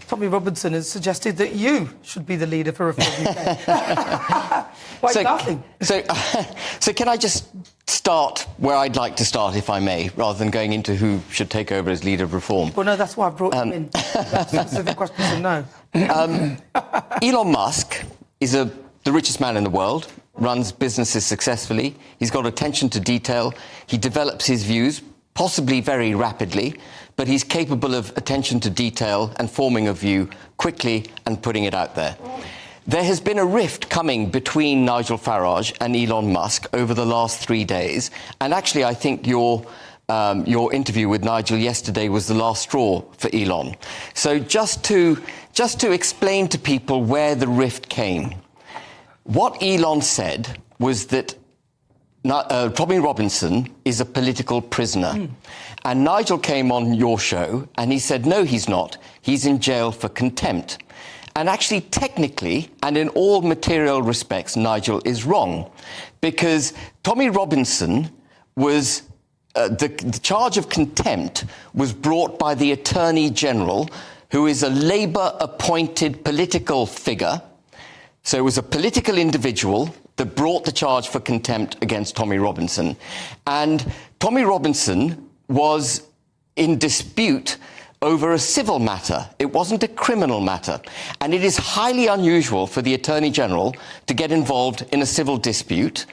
Tommy Robinson has suggested that you should be the leader for Reform UK. Why nothing? So can I just start where I'd like to start, if I may, rather than going into who should take over as leader of Reform? Well, no, that's why I brought you in. That's specific questions and no. Elon Musk is the richest man in the world, runs businesses successfully. He's got attention to detail. He develops his views, possibly very rapidly, but he's capable of attention to detail and forming a view quickly and putting it out there. There has been a rift coming between Nigel Farage and Elon Musk over the last 3 days, and actually I think your interview with Nigel yesterday was the last straw for Elon. So just to explain to people where the rift came, what Elon said was that Tommy Robinson is a political prisoner. And Nigel came on your show and he said, no, he's not. He's in jail for contempt. And actually, technically, and in all material respects, Nigel is wrong. Because Tommy Robinson was... the charge of contempt was brought by the Attorney General, who is a Labour-appointed political figure. So it was a political individual that brought the charge for contempt against Tommy Robinson. And Tommy Robinson was in dispute over a civil matter. It wasn't a criminal matter. And it is highly unusual for the Attorney General to get involved in a civil dispute.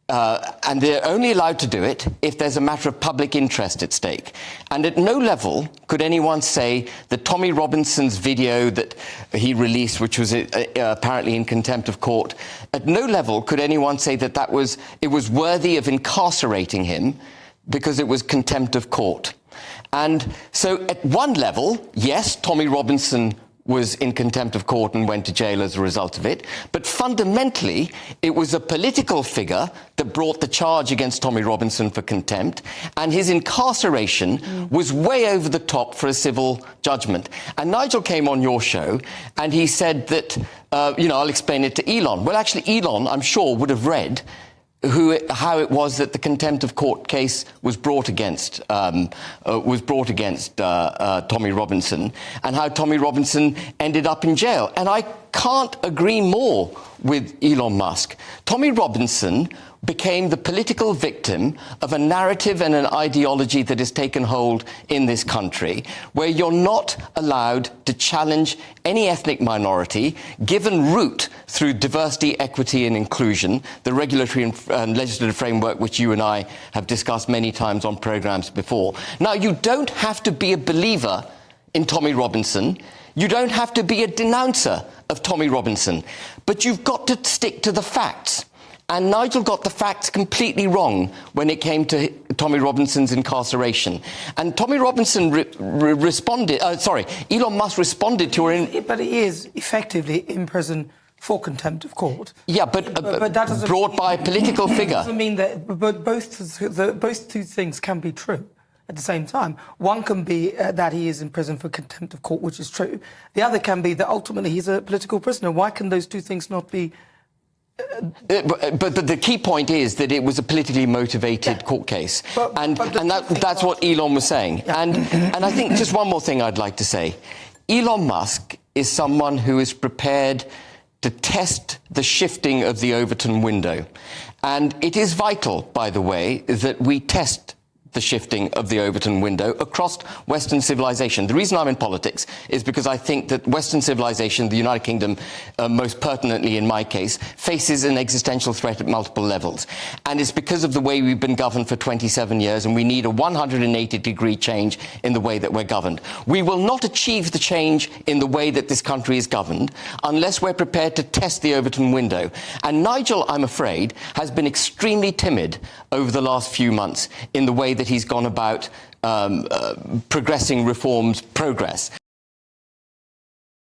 And they're only allowed to do it if there's a matter of public interest at stake. And at no level could anyone say that Tommy Robinson's video that he released, which was apparently in contempt of court, at no level could anyone say that it was worthy of incarcerating him because it was contempt of court. And so at one level, yes, Tommy Robinson was in contempt of court and went to jail as a result of it. But fundamentally, it was a political figure that brought the charge against Tommy Robinson for contempt, and his incarceration was way over the top for a civil judgment. And Nigel came on your show and he said that, I'll explain it to Elon. Well, actually, Elon, I'm sure, would have read how it was that the contempt of court case was brought against Tommy Robinson, and how Tommy Robinson ended up in jail. And I can't agree more with Elon Musk. Tommy Robinson became the political victim of a narrative and an ideology that has taken hold in this country, where you're not allowed to challenge any ethnic minority, given root through diversity, equity and inclusion, the regulatory and legislative framework which you and I have discussed many times on programmes before. Now, you don't have to be a believer in Tommy Robinson. You don't have to be a denouncer of Tommy Robinson, but you've got to stick to the facts. And Nigel got the facts completely wrong when it came to Tommy Robinson's incarceration. And Tommy Robinson Elon Musk responded to her... But he is effectively in prison for contempt of court. Yeah, but that doesn't brought by a political figure. Doesn't mean that... But both two things can be true at the same time. One can be that he is in prison for contempt of court, which is true. The other can be that ultimately he's a political prisoner. Why can those two things not be... But the key point is that it was a politically motivated court case, and that's what Elon was saying. Yeah. And I think just one more thing I'd like to say. Elon Musk is someone who is prepared to test the shifting of the Overton window. And it is vital, by the way, that we test the shifting of the Overton window across Western civilization. The reason I'm in politics is because I think that Western civilization, the United Kingdom, most pertinently in my case, faces an existential threat at multiple levels. And it's because of the way we've been governed for 27 years, and we need a 180-degree change in the way that we're governed. We will not achieve the change in the way that this country is governed unless we're prepared to test the Overton window. And Nigel, I'm afraid, has been extremely timid over the last few months in the way that he's gone about progressing reforms progress.